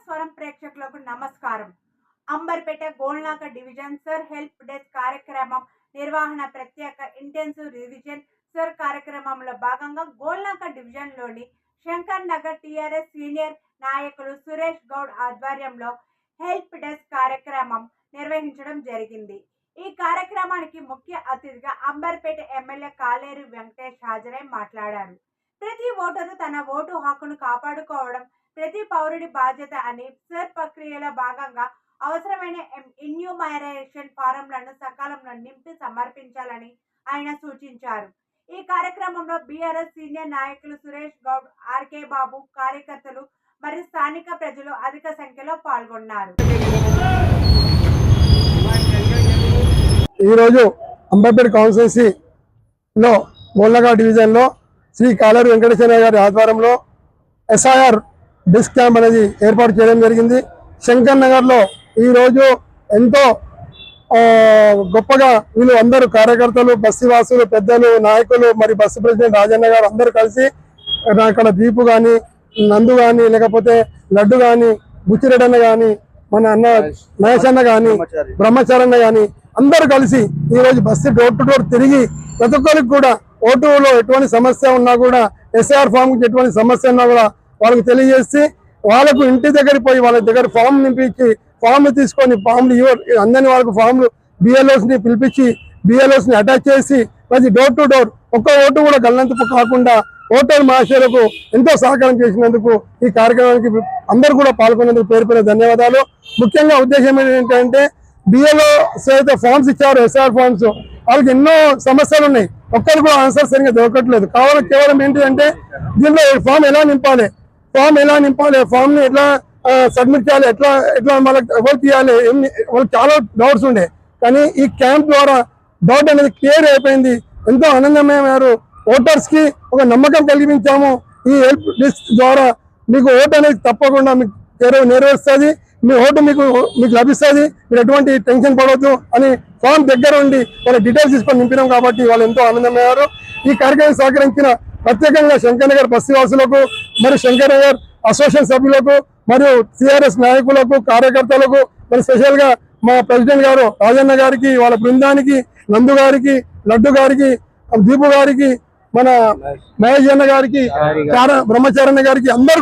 స్వరం ప్రేక్షకులకు నమస్కారం. Amberpet Golnaka division sir help desk కార్యక్రమం నిర్వహణ ప్రత్యేక ఇంటెన్సివ్ రివిజన్ సర్ కార్యక్రమంలో భాగంగా గోల్నాక డివిజన్లోని శంకర్ నగర్ టీఆర్ఎస్ సీనియర్ నాయకులు సురేష్ గౌడ్ ఆధ్వర్యంలో హెల్ప్ డెస్క్ కార్యక్రమం నిర్వహించడం జరిగింది. ఈ కార్యక్రమానికి ముఖ్య అతిథిగా అంబర్పేట ఎమ్మెల్యే కాలేరు వెంకటేష్ హాజరై మాట్లాడారు. ప్రతి ఓటరు తన ఓటు హక్కును కాపాడుకోవడం ప్రతి పౌరుడి బాధ్యత అని, సర్ ప్రక్రియలో భాగంగా అవసరమైన ఇన్యూమరేషన్ ఫారంలను సకాలంలో నింపి సమర్పించాలని ఆయన సూచించారు. ఈ కార్యక్రమంలో బీఆర్ఎస్ సీనియర్ నాయకులు సురేష్ గౌడ్, ఆర్కే బాబు, కార్యకర్తలు మరియు స్థానిక ప్రజలు అధిక సంఖ్యలో పాల్గొన్నారు. ఈరోజు అంబర్పేట కాన్స్టిట్యున్సీలో గోల్నాక డివిజన్లో శ్రీ కాలేరు వెంకటేశ్వర గారి ఆధ్వర్యంలో ఎస్ఐఆర్ డిస్క్ క్యాంప్ అనేది ఏర్పాటు చేయడం జరిగింది. శంకర్ నగర్లో ఈరోజు ఎంతో గొప్పగా వీళ్ళు అందరూ కార్యకర్తలు, బస్సువాసులు, పెద్దలు, నాయకులు, మరి బస్సు ప్రెసిడెంట్ రాజన్న గారు అందరూ కలిసి అక్కడ దీపు కానీ, నందు కానీ, లేకపోతే లడ్డు కానీ, బుచ్చిరెడ్డన్న కానీ, మన అన్న మహేష్ అన్న కానీ, బ్రహ్మచారన్న కానీ అందరూ కలిసి ఈరోజు బస్సు డోర్ టు డోర్ తిరిగి ప్రతి ఒక్కరికి కూడా ఓటులో ఎటువంటి సమస్య ఉన్నా కూడా, ఎస్ఐఆర్ ఫామ్కి ఎటువంటి సమస్య ఉన్నా కూడా వాళ్ళకి తెలియజేసి వాళ్ళకు ఇంటి దగ్గరికి పోయి వాళ్ళ దగ్గర ఫామ్ నింపించి ఫామ్లు తీసుకొని ఫామ్లు అందని వాళ్ళకు ఫామ్లు బిఎల్ఓస్ని పిలిపించి బిఎల్ఓస్ని అటాచ్ చేసి ప్రతి డోర్ టు డోర్ ఒక్క ఓటు కూడా గల్లంతు కాకుండా ఓటర్ మహాశయులకు ఎంతో సహకారం చేసినందుకు ఈ కార్యక్రమానికి అందరూ కూడా పాల్గొనేందుకు పేరు ధన్యవాదాలు. ముఖ్యంగా ఉద్దేశం ఏంటంటే బిఎల్ఓస్ అయితే ఫామ్స్ ఇచ్చారు, ఎస్ఐఆర్ ఫామ్స్, వాళ్ళకి ఎన్నో సమస్యలు ఉన్నాయి. ఒక్కరు కూడా ఆన్సర్ సరిగ్గా దొరకట్లేదు. కేవలం ఏంటి అంటే దీనిలో ఫామ్ ఎలా నింపాలి, ఫామ్ ని ఎట్లా సబ్మిట్ చేయాలి, ఎట్లా వాళ్ళకి ఎవరు తీయాలి, వాళ్ళకి చాలా డౌట్స్ ఉండే. కానీ ఈ క్యాంప్ ద్వారా డౌట్ అనేది క్లియర్ అయిపోయింది. ఎంతో ఆనందమయ్యారు. ఓటర్స్ కి ఒక నమ్మకం కలిగించాము. ఈ హెల్ప్ డెస్క్ ద్వారా మీకు ఓటు అనేది తప్పకుండా మీకు నెరవేరుస్తుంది, మీ ఓటు మీకు లభిస్తుంది, మీరు ఎటువంటి టెన్షన్ పడవద్దు అని ఫామ్ దగ్గర ఉండి వాళ్ళ డీటెయిల్స్ తీసుకొని నింపినాం కాబట్టి వాళ్ళు ఎంతో ఆనందమయ్యారు. ఈ కార్యక్రమం సహకరించిన ప్రత్యేకంగా శంకర్ నగర్ బస్సువాసులకు, మరియు శంకర్ నగర్ అసోసియేషన్ సభ్యులకు, మరియు టీఆర్ఎస్ నాయకులకు, కార్యకర్తలకు, మరి స్పెషల్ గా మా ప్రెసిడెంట్ గారు రాజన్న గారికి, వాళ్ళ బృందానికి, నందు గారికి, లడ్డు గారికి, దీపు గారికి, మన మహేష్ అన్న గారికి, బ్రహ్మచారన్న గారికి అందరూ